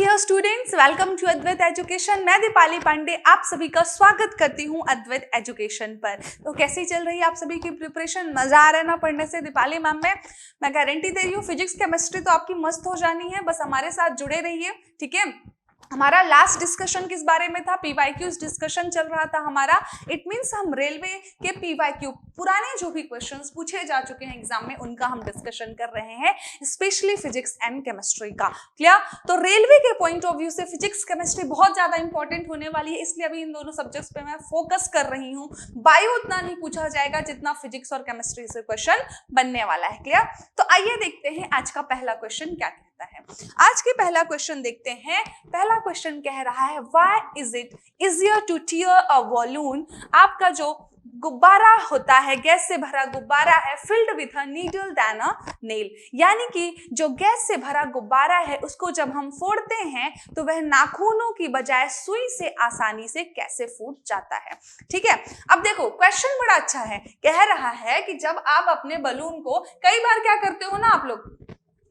Dear students, welcome to Advait education. मैं दीपाली पांडे आप सभी का स्वागत करती हूं अद्वैत एजुकेशन पर। तो कैसी चल रही है आप सभी की प्रिपरेशन? मजा आ रहा है ना पढ़ने से दीपाली मैम में? मैं गारंटी दे रही हूँ फिजिक्स केमिस्ट्री तो आपकी मस्त हो जानी है। बस हमारे साथ जुड़े रहिए, ठीक है। हमारा लास्ट डिस्कशन किस बारे में था? पीवाईक्यूज डिस्कशन चल रहा था हमारा। इट मींस हम रेलवे के पीवाईक्यू पुराने जो भी क्वेश्चंस पूछे जा चुके हैं एग्जाम में उनका हम डिस्कशन कर रहे हैं, स्पेशली फिजिक्स एंड केमिस्ट्री का। क्लियर? तो रेलवे के पॉइंट ऑफ व्यू से फिजिक्स केमिस्ट्री बहुत ज्यादा इंपॉर्टेंट होने वाली है, इसलिए अभी इन दोनों सब्जेक्ट्स पे मैं फोकस कर रही हूँ। बायो उतना नहीं पूछा जाएगा जितना फिजिक्स और केमिस्ट्री से क्वेश्चन बनने वाला है। क्लियर? तो आइए देखते हैं आज का पहला क्वेश्चन क्या कहता है। आज के पहला क्वेश्चन देखते हैं। पहला क्वेश्चन कह रहा है why is it easier to tear a balloon. आपका जो गुब्बारा होता है, गैस से भरा गुब्बारा है, filled with a needle than a nail, यानी कि जो गैस से भरा गुब्बारा है उसको जब हम फोड़ते हैं तो वह नाखूनों की बजाय सुई से आसानी से कैसे फूट जाता है। ठीक है, अब देखो क्वेश्चन बड़ा अच्छा है। कह रहा है कि जब आप अपने बलून को, कई बार क्या करते हो ना आप लोग,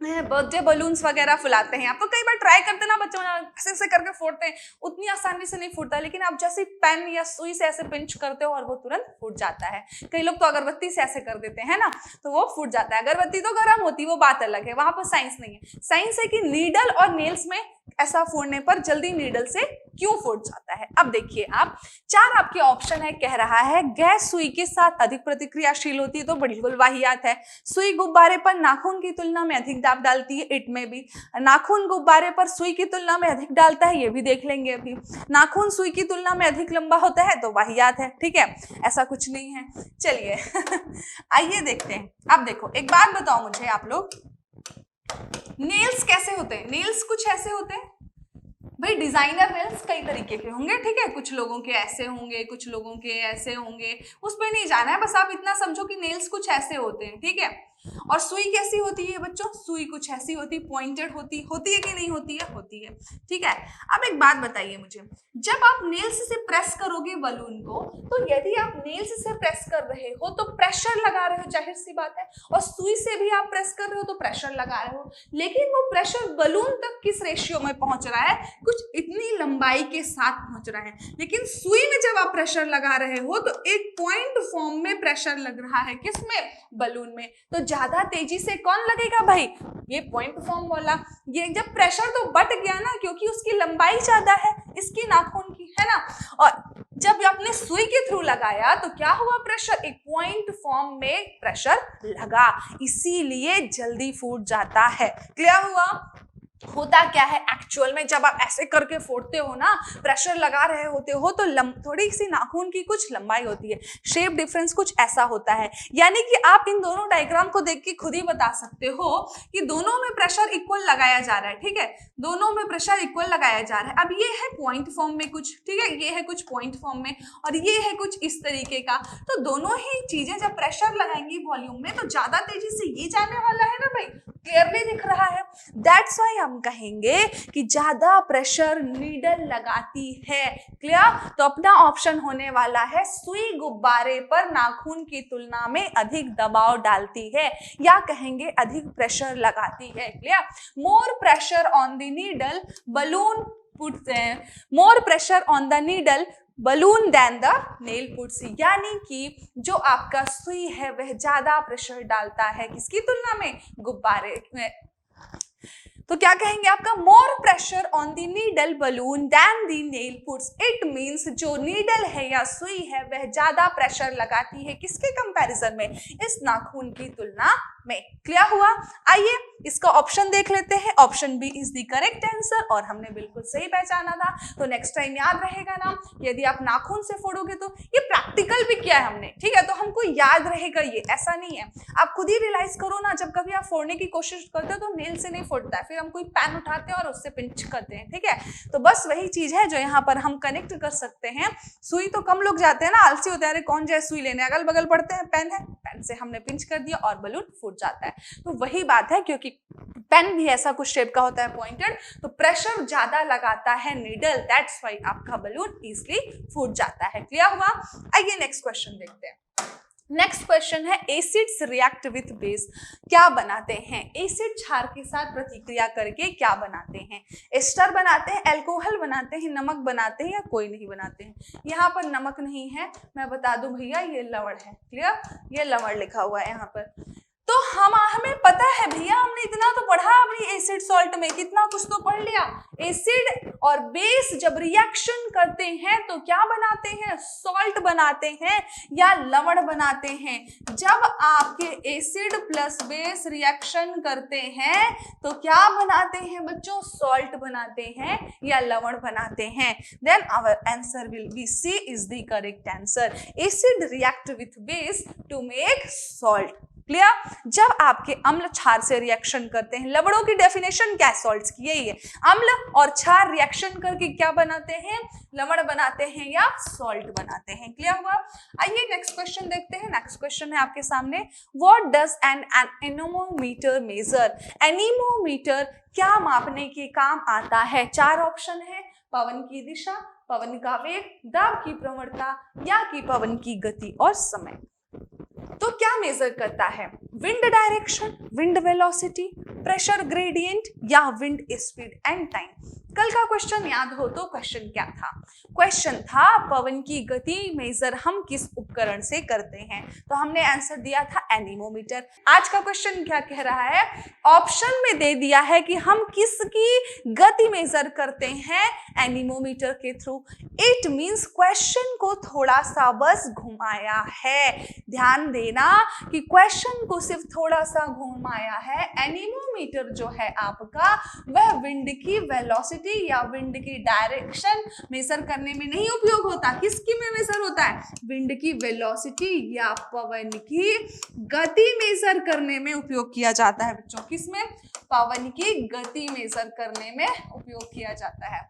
बर्थडे बलून्स वगैरह फुलाते हैं आप, तो कई बार ट्राई करते ना बच्चों, ऐसे ऐसे करके फोड़ते हैं, उतनी आसानी से नहीं फूटता, लेकिन आप जैसे पेन या सुई से ऐसे पिंच करते हो और वो तुरंत फूट जाता है। कई लोग तो अगरबत्ती से ऐसे कर देते हैं ना, तो वो फूट जाता है। अगरबत्ती तो गर्म होती है, वो बात अलग है, वहां पर साइंस नहीं है। साइंस है कि नीडल और नेल्स में ऐसा फोड़ने पर जल्दी नीडल से क्यों फूट जाता है। अब देखिए आप, चार आपके ऑप्शन है। कह रहा है गैस सुई के साथ अधिक प्रतिक्रियाशील होती है, तो बिल्कुल वाहियात है। सुई गुब्बारे पर नाखून की तुलना में अधिक दाब डालती है, इट में भी। नाखून गुब्बारे पर सुई की तुलना में अधिक डालता है, ये भी देख लेंगे अभी। नाखून सुई की तुलना में अधिक लंबा होता है, तो वाहियात है। ठीक है, ऐसा कुछ नहीं है। चलिए आइए देखते हैं। अब देखो एक बात बताओ मुझे आप लोग, नेल्स कैसे होते हैं? नेल्स कुछ ऐसे होते हैं भाई। डिजाइनर नेल्स कई तरीके के होंगे, ठीक है। कुछ लोगों के ऐसे होंगे, कुछ लोगों के ऐसे होंगे, उस पर नहीं जाना है। बस आप इतना समझो कि नेल्स कुछ ऐसे होते हैं, ठीक है। और सुई कैसी होती है बच्चों? सुई कुछ ऐसी होती, पॉइंटेड होती है कि नहीं होती है? होती है, ठीक है। अब एक बात बताइए मुझे, जब आप नेल्स से प्रेस करोगे बलून को, तो यदि आप नेल्स से प्रेस कर रहे हो तो प्रेशर लगा रहे हो, जाहिर सी बात है। और सुई से भी आप प्रेस कर रहे हो तो प्रेशर लगा रहे हो, लेकिन वो प्रेशर बलून तक किस रेशियो में पहुंच रहा है? कुछ इतनी लंबाई के साथ पहुंच रहा है। लेकिन सुई में जब आप प्रेशर लगा रहे हो तो एक पॉइंट फॉर्म में प्रेशर लग रहा है, किसमें? बलून में। तो ज्यादा तेजी से कौन लगेगा भाई? ये पॉइंट फॉर्म वाला। ये जब प्रेशर तो बट गया ना, क्योंकि उसकी लंबाई ज्यादा है इसकी नाखून की, है ना। और जब आपने सुई के थ्रू लगाया तो क्या हुआ? प्रेशर, एक पॉइंट फॉर्म में प्रेशर लगा, इसीलिए जल्दी फूट जाता है। क्लियर हुआ? होता क्या है एक्चुअल में, जब आप ऐसे करके फोड़ते हो ना, प्रेशर लगा रहे होते हो, तो थोड़ी सी नाखून की कुछ लंबाई होती है, शेप डिफरेंस कुछ ऐसा होता है। यानी कि आप इन दोनों डायग्राम को देख के खुद ही बता सकते हो कि दोनों में प्रेशर इक्वल लगाया जा रहा है, ठीक है। दोनों में प्रेशर इक्वल लगाया जा रहा है। अब ये है पॉइंट फॉर्म में कुछ, ठीक है, ये है कुछ पॉइंट फॉर्म में, और ये है कुछ इस तरीके का। तो दोनों ही चीजें जब प्रेशर लगाएंगी वॉल्यूम में, तो ज्यादा तेजी से ये जाने वाला है ना भाई, क्लियरली दिख रहा है। दैट्स व्हाई हम कहेंगे कि ज्यादा प्रेशर नीडल लगाती है। क्लियर? तो अपना ऑप्शन होने वाला है सुई गुब्बारे पर नाखून की तुलना में अधिक दबाव डालती है, या कहेंगे अधिक प्रेशर लगाती है। Clear? More pressure on the needle balloon puts, more pressure on the needle balloon than the nail puts, यानी कि जो आपका सुई है वह ज्यादा प्रेशर डालता है किसकी तुलना में? गुब्बारे में। तो क्या कहेंगे आपका? More pressure on the needle balloon than the nail puts. It means जो नीडल है या सुई है वह ज्यादा प्रेशर लगाती है किसके कंपैरिजन में? इस नाखून की तुलना में। क्लियर हुआ? आइए इसका ऑप्शन देख लेते हैं। Option B is the correct answer, और हमने बिल्कुल सही पहचाना था। तो नेक्स्ट टाइम याद रहेगा ना, यदि आप नाखून से फोड़ोगे तो ये प्रैक्टिकल भी किया है हमने, ठीक है, तो हमको याद रहेगा ये, ऐसा नहीं है। आप खुद ही रियलाइज करो ना, जब कभी आप फोड़ने की कोशिश करते हो तो नेल से नहीं फोड़ता है, फिर हम कोई पेन उठाते हैं और उससे पिंच करते हैं, ठीक है। तो बस वही चीज है जो यहाँ पर हम कनेक्ट कर सकते हैं। सुई तो कम लोग जाते हैं ना, आलसी होते हैं, अरे कौन जाए सुई लेने, अगल बगल पड़ते हैं, पेन है, पेन से हमने पिंच कर दिया और बलून फूट जाता है। तो वही बात है, क्योंकि पेन भी ऐसा कुछ शेप का होता है, पॉइंटेड, तो प्रेशर ज्यादा लगाता है नीडल, दैट्स व्हाई आपका बलून इजीली फूट जाता है। क्लियर हुआ? आइए नेक्स्ट क्वेश्चन देखते हैं। नेक्स्ट क्वेश्चन है एसिड्स रिएक्ट विथ बेस, क्या बनाते हैं? एसिड क्षार के साथ प्रतिक्रिया करके क्या बनाते हैं? एस्टर बनाते हैं, अल्कोहल बनाते हैं, नमक बनाते हैं या कोई नहीं बनाते हैं? यहाँ पर नमक नहीं है, मैं बता दूं भैया ये लवण है। क्लियर, ये लवण लिखा हुआ है यहाँ पर। तो हमें पता है भैया, हमने इतना तो पढ़ा अपनी एसिड सॉल्ट में, कितना कुछ तो पढ़ लिया। एसिड और बेस जब रिएक्शन करते हैं तो क्या बनाते हैं? सॉल्ट बनाते हैं या लवण बनाते हैं। जब आपके एसिड प्लस बेस रिएक्शन करते हैं तो क्या बनाते हैं बच्चों? सॉल्ट बनाते हैं या लवण बनाते हैं। Then our answer will be C is the correct answer. Acid react with base to make salt. Clear? जब आपके अम्ल क्षार से रिएक्शन करते हैं, लवणों की डेफिनेशन क्या है? सॉल्ट्स की यही है। अम्ल और क्षार रिएक्शन करके क्या बनाते हैं? लवण बनाते हैं या सॉल्ट बनाते हैं। क्लियर हुआ? आइए नेक्स्ट क्वेश्चन देखते हैं। नेक्स्ट क्वेश्चन है आपके सामने, what does an anemometer measure? Anemometer क्या मापने के काम आता है? 4 ऑप्शन है, पवन की दिशा, पवन का वेग, दाब की प्रवणता या कि पवन की गति और समय। तो क्या मेजर करता है? Wind direction, wind velocity, pressure gradient या विंड स्पीड एंड टाइम। कल का क्वेश्चन याद हो तो क्वेश्चन क्या था? क्वेश्चन था पवन की गति मेजर हम किस उपकरण से करते हैं, तो हमने आंसर दिया था एनीमोमीटर। आज का क्वेश्चन क्या कह रहा है? ऑप्शन में दे दिया है कि हम किसकी गति मेजर करते हैं? एनीमोमीटर के थ्रू। इट मींस क्वेश्चन को थोड़ा सा बस घुमाया है। ध्यान देना कि क्वेश्चन को सिर्फ थोड़ा सा घुमाया है। एनीमोमीटर जो है आपका वह विंड की वेलोसिटी या विंड की डायरेक्शन मेजर करने में नहीं उपयोग होता। किसकी में मेजर होता है? विंड की वेलोसिटी या पवन की गति मेजर करने में उपयोग किया जाता है बच्चों। किसमें? पवन की गति मेजर करने में उपयोग किया जाता है।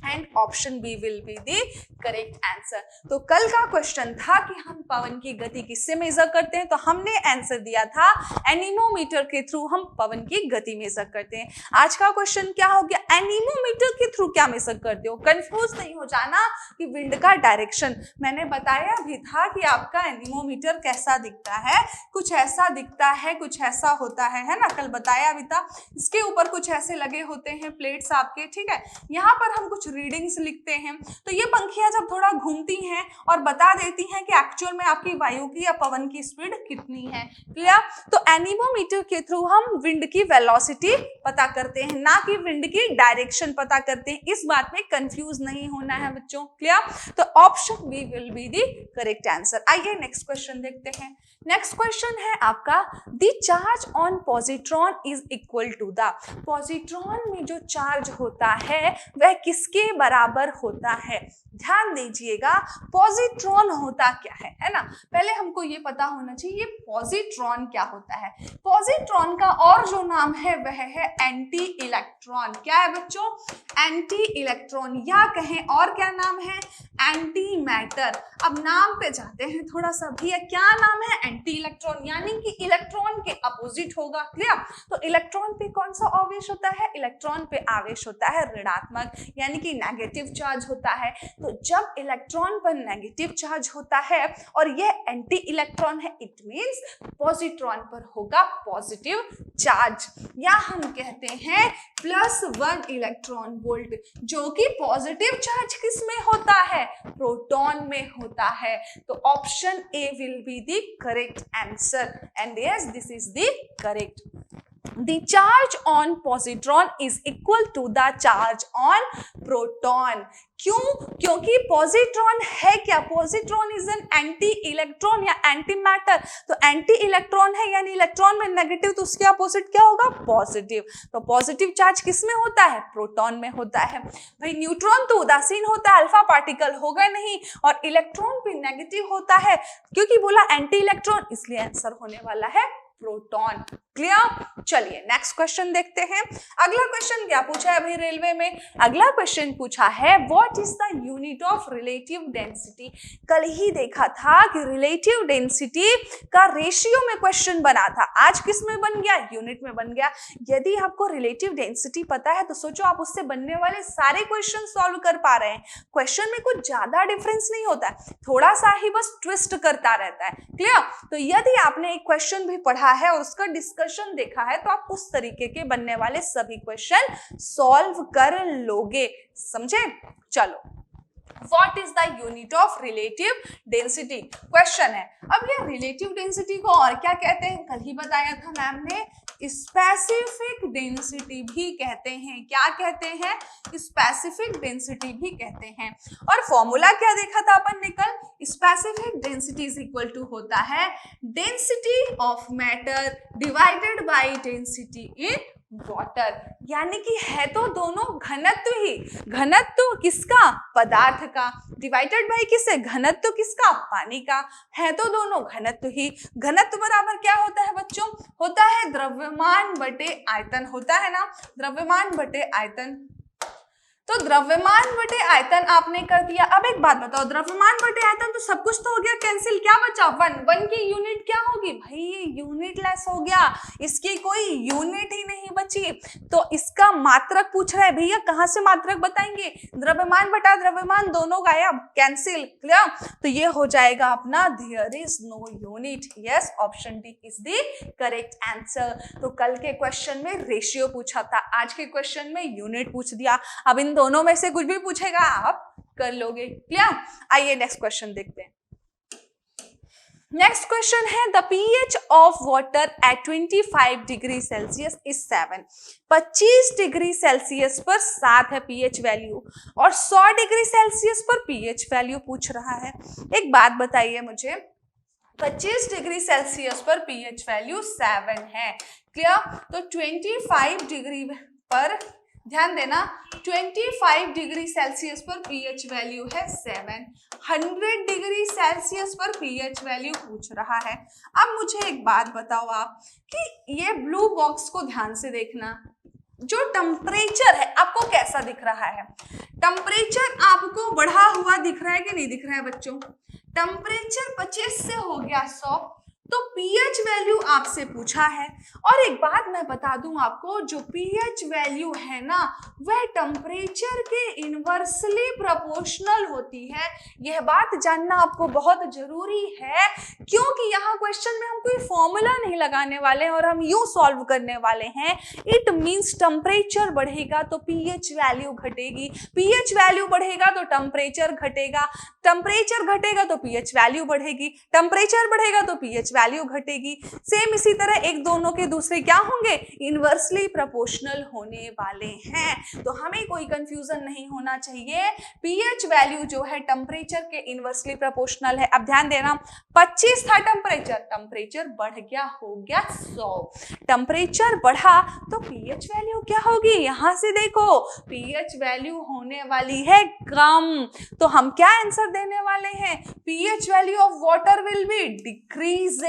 And option B will be the correct answer. तो कल का क्वेश्चन था कि हम पवन की गति किससे मेजर करते हैं, तो हमने आंसर दिया था एनीमोमीटर के थ्रू हम पवन की गति मेजर करते हैं। आज का क्वेश्चन क्या हो गया? एनीमोमीटर के थ्रू क्या मेजर करते हो? कंफ्यूज नहीं हो जाना कि विंड का डायरेक्शन। मैंने बताया भी था कि आपका एनीमोमीटर कैसा दिखता है, कुछ ऐसा दिखता है, कुछ ऐसा होता है ना? कल बताया भी था। इसके ऊपर कुछ ऐसे लगे होते हैं प्लेट्स आपके, ठीक है। यहाँ पर हम कुछ रीडिंग्स लिखते हैं, तो ये पंखियां जब थोड़ा घूमती हैं और बता देती हैं कि एक्चुअल में आपकी वायु की या पवन की स्पीड कितनी है। क्लियर? तो एनीमोमीटर के थ्रू हम विंड की वेलोसिटी पता करते हैं, ना कि विंड की डायरेक्शन पता करते हैं। इस बात में कंफ्यूज नहीं होना है बच्चों। क्लियर? तो option B will be the correct answer. आइए नेक्स्ट क्वेश्चन देखते हैं। नेक्स्ट क्वेश्चन है आपका, the charge on positron is equal to the. Positron में जो चार्ज होता है वह किसके बराबर होता है? ध्यान दीजिएगा, पॉजिट्रॉन होता क्या है ना? पहले हमको ये पता होना चाहिए पॉजिट्रॉन क्या होता है। पॉजिट्रॉन का और जो नाम है वह है एंटी इलेक्ट्रॉन। क्या है बच्चों? एंटी इलेक्ट्रॉन, या कहें और क्या नाम है? Anti matter. अब नाम पे जाते हैं थोड़ा सा। भैया क्या नाम है? एंटी इलेक्ट्रॉन, यानी कि इलेक्ट्रॉन के अपोजिट होगा। क्लियर? तो इलेक्ट्रॉन पे कौन सा आवेश होता है? इलेक्ट्रॉन पे आवेश होता है ऋणात्मक, यानी कि नेगेटिव चार्ज होता है। तो जब इलेक्ट्रॉन पर नेगेटिव चार्ज होता है और यह एंटी इलेक्ट्रॉन है, इट मींस पॉजिट्रॉन पर होगा पॉजिटिव चार्ज, या हम कहते हैं +1 इलेक्ट्रॉन वोल्ट, जो कि पॉजिटिव चार्ज किस में होता है? प्रोटॉन में होता है। तो option A will be the correct answer and yes this is the correct. The charge on positron is equal to the charge on proton. क्यों? क्योंकि पॉजिट्रॉन है क्या? Positron is an anti electron या anti matter. तो anti electron है यानी electron में negative, तो उसके अपोजिट क्या होगा? पॉजिटिव। तो पॉजिटिव चार्ज किस में होता है? प्रोटॉन में होता है। भाई न्यूट्रॉन तो उदासीन होता है, अल्फा पार्टिकल होगा नहीं, और इलेक्ट्रॉन भी नेगेटिव होता है क्योंकि बोला एंटी इलेक्ट्रॉन, इसलिए आंसर होने वाला है प्रोटॉन। क्लियर? चलिए नेक्स्ट क्वेश्चन देखते हैं। अगला क्वेश्चन क्या पूछा है भाई रेलवे में? अगला क्वेश्चन पूछा है what is the unit of relative density. कल ही देखा था कि रिलेटिव डेंसिटी का रेशियो में क्वेश्चन बना था, आज किस में बन गया? यूनिट में बन गया। यदि आपको रिलेटिव डेंसिटी पता है तो सोचो आप उससे बनने वाले सारे क्वेश्चन सॉल्व कर पा रहे हैं। क्वेश्चन में कुछ ज्यादा डिफरेंस नहीं होता है, थोड़ा सा ही बस ट्विस्ट करता रहता है। क्लियर? तो यदि आपने एक क्वेश्चन भी पढ़ा है और उसका डिस्कशन देखा है तो आप उस तरीके के बनने वाले सभी क्वेश्चन सॉल्व कर लोगे। समझे? चलो, What is the unit of relative density? Question है। अब ये रिलेटिव डेंसिटी को और क्या कहते हैं? कल ही बताया था मैम ने, स्पेसिफिक डेंसिटी भी कहते हैं। क्या कहते हैं? स्पेसिफिक डेंसिटी भी कहते हैं। और फॉर्मूला क्या देखा था अपन ने कल? Specific density is equal to होता है density of matter divided by density in water. यानी कि है तो दोनों घनत्व ही, घनत्व किसका? पदार्थ का, डिवाइडेड बाय किससे? घनत्व किसका? पानी का। है तो दोनों घनत्व ही। घनत्व बराबर क्या होता है बच्चों? होता है द्रव्यमान बटे आयतन, होता है ना, द्रव्यमान बटे आयतन। तो द्रव्यमान बटे आयतन आपने कर दिया। अब एक बात बताओ, द्रव्यमान बटे आयतन तो सब कुछ तो हो गया कैंसिल, क्या बचा? वन। वन की यूनिट क्या होगी भाई? ये यूनिट लेस हो गया, इसकी कोई यूनिट ही नहीं बची। तो इसका मात्रक पूछ रहा है भैया, कहां से मात्रक बताएंगे? द्रव्यमान बटा द्रव्यमान दोनों गायब, कैंसिल। क्लियर? तो ये हो जाएगा अपना there is no unit. Yes, option D is the correct answer. तो कल के क्वेश्चन में रेशियो पूछा था, आज के क्वेश्चन में यूनिट पूछ दिया। अब इन दोनों में से कुछ भी पूछेगा आप कर लोगे। क्लियर? आइए नेक्स्ट क्वेश्चन देखते हैं। नेक्स्ट क्वेश्चन है the pH of water at 25 degree Celsius is 7। 25 degree Celsius पर 7 है pH वैल्यू और 100 डिग्री सेल्सियस पर pH वैल्यू पूछ रहा है। एक बात बताइए मुझे, 25 डिग्री सेल्सियस पर pH वैल्यू 7 है। क्लियर? तो 25 डिग्री पर ध्यान देना, 25 डिग्री सेल्सियस पर pH वैल्यू है 7। 100 डिग्री सेल्सियस पर pH वैल्यू पूछ रहा है। अब मुझे एक बात बताओ आप कि ये ब्लू बॉक्स को ध्यान से देखना, जो टेम्परेचर है आपको कैसा दिख रहा है? टेम्परेचर आपको बढ़ा हुआ दिख रहा है कि नहीं दिख रहा है बच्चों? टेम्परेचर 25 से हो गया 100, तो pH वैल्यू आपसे पूछा है। और एक बात मैं बता दूं आपको, जो pH वैल्यू है ना वह टेम्परेचर के इनवर्सली प्रोपोर्शनल होती है। यह बात जानना आपको बहुत जरूरी है, क्योंकि यहाँ क्वेश्चन में हम कोई फॉर्मूला नहीं लगाने वाले हैं और हम यूं सॉल्व करने वाले हैं। इट मींस टेम्परेचर बढ़ेगा तो pH वैल्यू घटेगी, pH वैल्यू बढ़ेगा तो टेम्परेचर घटेगा, टेम्परेचर घटेगा तो pH वैल्यू बढ़ेगी, टेम्परेचर बढ़ेगा तो pH वैल्यू घटेगी। सेम इसी तरह एक दोनों के दूसरे क्या होंगे? इनवर्सली प्रोपोर्शनल होने वाले हैं। तो हमें कोई कंफ्यूजन नहीं होना चाहिए, pH वैल्यू जो है टेम्परेचर के इनवर्सली प्रोपोर्शनल है। अब ध्यान देना, 25 था टेम्परेचर, टेम्परेचर बढ़ गया, हो गया 100। टेम्परेचर बढ़ा तो pH वैल्यू क्या होगी? यहां से देखो, pH वैल्यू होने वाली है कम। तो हम क्या आंसर देने वाले हैं? pH value of water will be decreases.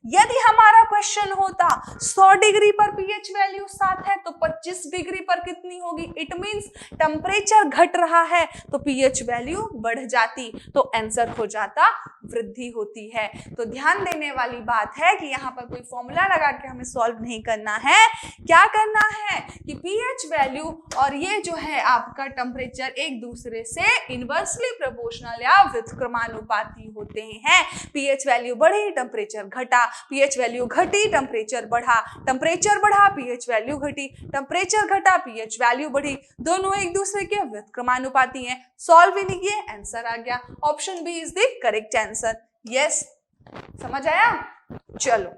यदि हमारा क्वेश्चन होता 100 डिग्री पर pH वैल्यू 7 है तो 25 डिग्री पर कितनी होगी? इट मींस टेम्परेचर घट रहा है तो pH वैल्यू बढ़ जाती, तो आंसर हो जाता वृद्धि होती है। तो ध्यान देने वाली बात है कि यहाँ पर कोई फॉर्मूला लगा के हमें सॉल्व नहीं करना है। क्या करना है कि pH वैल्यू और ये जो है आपका टेम्परेचर एक दूसरे से इनवर्सली प्रोपोर्शनल या व्युत्क्रमानुपाती होते हैं। pH वैल्यू बढ़ी, टेम्परेचर घटा, pH वैल्यू घटी, टेम्परेचर बढ़ा, टेम्परेचर बढ़ा, pH वैल्यू घटी, टेम्परेचर घटा, pH वैल्यू बढ़ी, दोनों एक दूसरे के व्युत्क्रमानुपाती हैं। सॉल्व ही नहीं किए, आंसर आ गया। Option B is the correct answer. Yes, समझ आया? चलो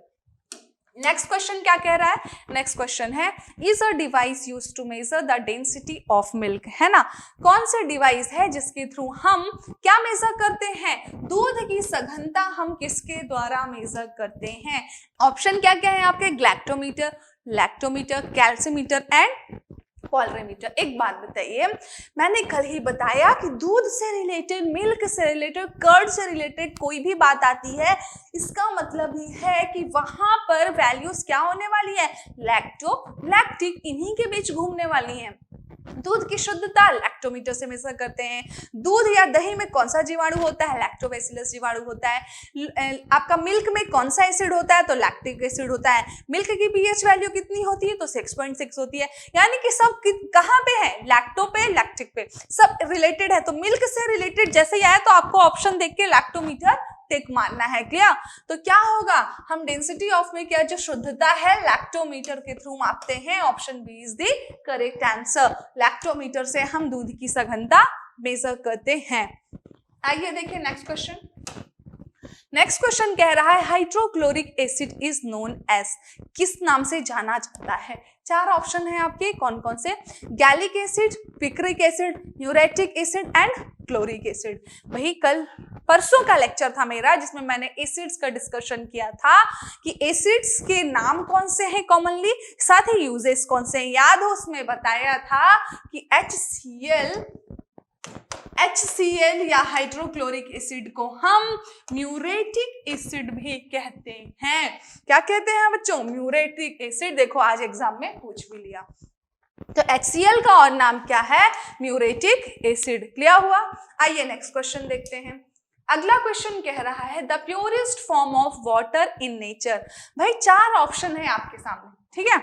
नेक्स्ट क्वेश्चन क्या कह रहा है? नेक्स्ट क्वेश्चन है is a device used to measure the density of milk, है ना? कौन सा डिवाइस है जिसके थ्रू हम क्या मेजर करते हैं? दूध की सघनता हम किसके द्वारा मेजर करते हैं? ऑप्शन क्या क्या है आपके? ग्लैक्टोमीटर, लैक्टोमीटर, कैल्सीमीटर एंड कॉलरीमीटर। एक बात बताइए, मैंने कल ही बताया कि दूध से रिलेटेड, मिल्क से रिलेटेड, कर्ड से रिलेटेड कोई भी बात आती है, इसका मतलब ही है कि वहां पर वैल्यूज क्या होने वाली है, लैक्टो लैक्टिक, इन्हीं के बीच घूमने वाली हैं। दूध की शुद्धता लैक्टोमीटर से मेजर करते हैं। दूध या दही में कौन सा जीवाणु होता है, लैक्टोबैसिलस जीवाणु होता है। आपका मिल्क में कौन सा एसिड होता है, तो लैक्टिक एसिड होता है। मिल्क की पीएच वैल्यू कितनी होती है, तो 6.6 होती है। यानी कि सब कहां पे है, लैक्टो पे, लैक्टिक पे, सब रिलेटेड है। तो मिल्क से रिलेटेड जैसे ही आया तो आपको ऑप्शन देख के लैक्टोमीटर टिक मारना है। क्लियर? तो क्या होगा, हम डेंसिटी ऑफ मिल्क या जो शुद्धता है लैक्टोमीटर के थ्रू मापते हैं। Option B is the correct answer. Lactometer से हम दूध की सघनता मेजर करते हैं। आइए देखिए नेक्स्ट क्वेश्चन। नेक्स्ट क्वेश्चन कह रहा है hydrochloric acid is known as, किस नाम से जाना जाता है। चार ऑप्शन है आपके, कौन कौन से, gallic acid, picric acid, muriatic acid and chloric acid. वही कल परसों का लेक्चर था मेरा जिसमें मैंने एसिड्स का डिस्कशन किया था कि एसिड्स के नाम कौन से हैं कॉमनली, साथ ही यूजेस कौन से हैं। याद हो, उसमें बताया था कि HCl या हाइड्रोक्लोरिक एसिड को हम म्यूरेटिक एसिड भी कहते हैं। क्या कहते हैं बच्चों, म्यूरेटिक एसिड। देखो आज एग्जाम में पूछ भी लिया। तो HCl का और नाम क्या है, म्यूरेटिक एसिड। क्लियर हुआ? आइए नेक्स्ट क्वेश्चन देखते हैं। अगला क्वेश्चन कह रहा है the purest form of water in nature. भाई चार ऑप्शन है आपके सामने, ठीक है।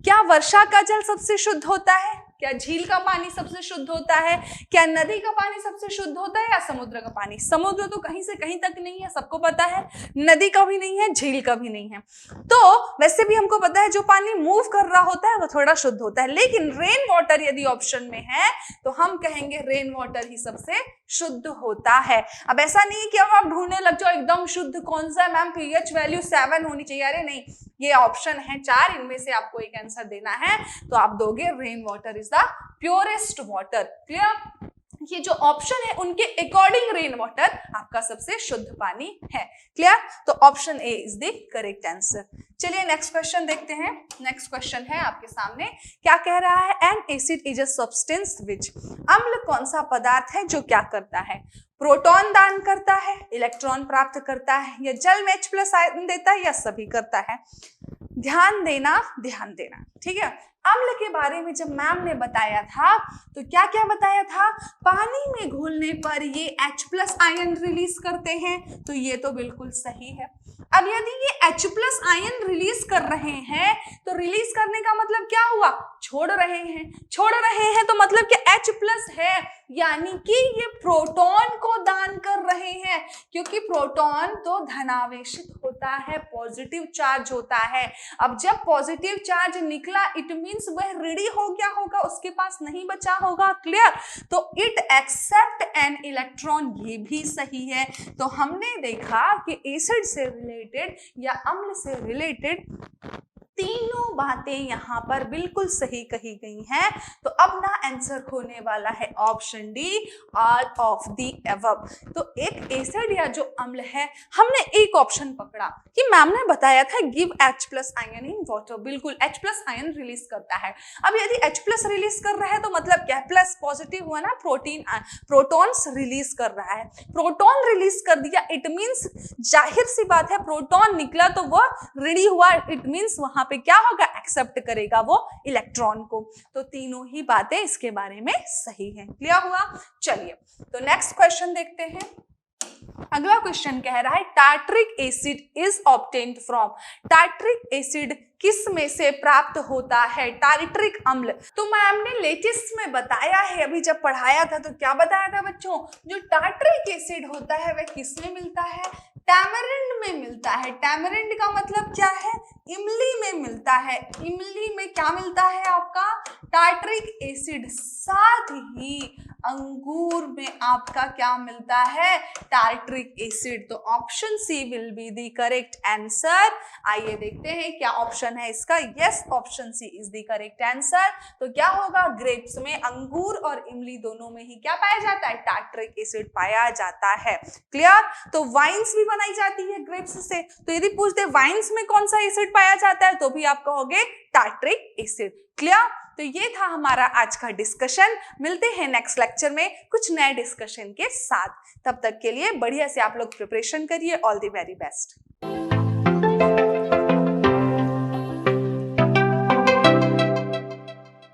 क्या वर्षा का जल सबसे शुद्ध होता है, क्या झील का पानी सबसे शुद्ध होता है, क्या नदी का पानी सबसे शुद्ध होता है, या समुद्र का पानी। समुद्र तो कहीं से कहीं तक नहीं है, सबको पता है। नदी का भी नहीं है, झील का भी नहीं है। तो वैसे भी हमको पता है जो पानी मूव कर रहा होता है वो थोड़ा शुद्ध होता है, लेकिन रेन वाटर यदि ऑप्शन में है तो हम कहेंगे रेन वाटर ही सबसे शुद्ध होता है। अब ऐसा नहीं कि अब आप ढूंढने लग जाओ एकदम शुद्ध कौन सा, मैम पीएच वैल्यू 7 होनी चाहिए। अरे नहीं, ये ऑप्शन है चार, इनमें से आपको एक आंसर देना है, तो आप दोगे rain water is the purest water. Clear? ये जो ऑप्शन है उनके अकॉर्डिंग रेन वाटर आपका सबसे शुद्ध पानी है। क्लियर? तो option A is the correct answer. चलिए नेक्स्ट क्वेश्चन देखते हैं। नेक्स्ट क्वेश्चन है आपके सामने, क्या कह रहा है, N acid is a substance which, अम्ल कौन सा पदार्थ है जो क्या करता है, प्रोटॉन दान करता है, इलेक्ट्रॉन प्राप्त करता है, या जल में H+ आयन देता है, या सभी करता है। ध्यान देना, ठीक है। अम्ल के बारे में जब मैम ने बताया था तो क्या क्या बताया था, पानी में घुलने पर ये H+ आयन रिलीज करते हैं, तो ये तो बिल्कुल सही है। अब यदि ये H+ आयन रिलीज कर रहे हैं तो रिलीज करने का मतलब क्या हुआ, छोड़ रहे हैं तो मतलब कि H+ है, यानी कि ये प्रोटॉन को दान कर रहे हैं, क्योंकि प्रोटॉन तो धनावेशित होता है, पॉजिटिव चार्ज होता है। अब जब पॉजिटिव चार्ज निकला इट मींस वह रेडी हो गया होगा, उसके पास नहीं बचा होगा। क्लियर? तो इट एक्सेप्ट एन इलेक्ट्रॉन, ये भी सही है। तो हमने देखा कि एसिड से रिलेटेड या अम्ल से रिलेटेड तीनों बातें यहाँ पर बिल्कुल सही कही गई हैं। तो अब ना आंसर होने वाला है option D, all of the above. तो एक एसिड या जो अम्ल है, हमने एक ऑप्शन पकड़ा कि मैम ने बताया था give H+ ion in water, बिल्कुल H+ आयन रिलीज करता है। अब यदि H+ रिलीज कर रहा है तो मतलब क्या, प्लस पॉजिटिव हुआ ना, प्रोटॉन्स रिलीज कर रहा है। प्रोटॉन रिलीज कर दिया इट मींस जाहिर सी बात है प्रोटॉन निकला तो वह रेडी हुआ, इट मींस वहां पे क्या होगा, एक्सेप्ट करेगा वो इलेक्ट्रॉन को। तो तीनों ही बातें इसके बारे में सही हैं। क्लियर हुआ? चलिए तो नेक्स्ट क्वेश्चन देखते हैं। अगला क्वेश्चन कह रहा है tartaric acid is obtained from, tartaric acid किस में से प्राप्त होता है, टार्ट्रिक अम्ल। तो मैम ने लेटेस्ट में बताया है, अभी जब पढ़ाया था तो क्या बताया था बच्चों, जो टार्ट्रिक एसिड होता है वह किस में मिलता है, टैमरिंड में मिलता है। टैमरिंड का मतलब क्या है, इमली में मिलता है। इमली में क्या मिलता है आपका, टार्ट्रिक एसिड। साथ ही अंगूर में आपका क्या मिलता है, टार्ट्रिक एसिड। तो option C will be the correct answer. आइए देखते हैं क्या ऑप्शन है इसका। Yes, option C is the correct answer. तो क्या होगा, ग्रेप्स में, अंगूर और इमली दोनों में ही क्या पाया जाता है, टार्ट्रिक एसिड पाया जाता है। क्लियर? तो वाइन्स भी बनाई जाती है ग्रेप्स से, तो यदि पूछ दे वाइन्स में कौन सा एसिड पाया जाता है तो भी आप कहोगे टार्ट्रिक एसिड। क्लियर? तो ये था हमारा आज का डिस्कशन। मिलते हैं नेक्स्ट लेक्चर में कुछ नए डिस्कशन के साथ। तब तक के लिए बढ़िया से आप लोग प्रिपरेशन करिए। All the very best.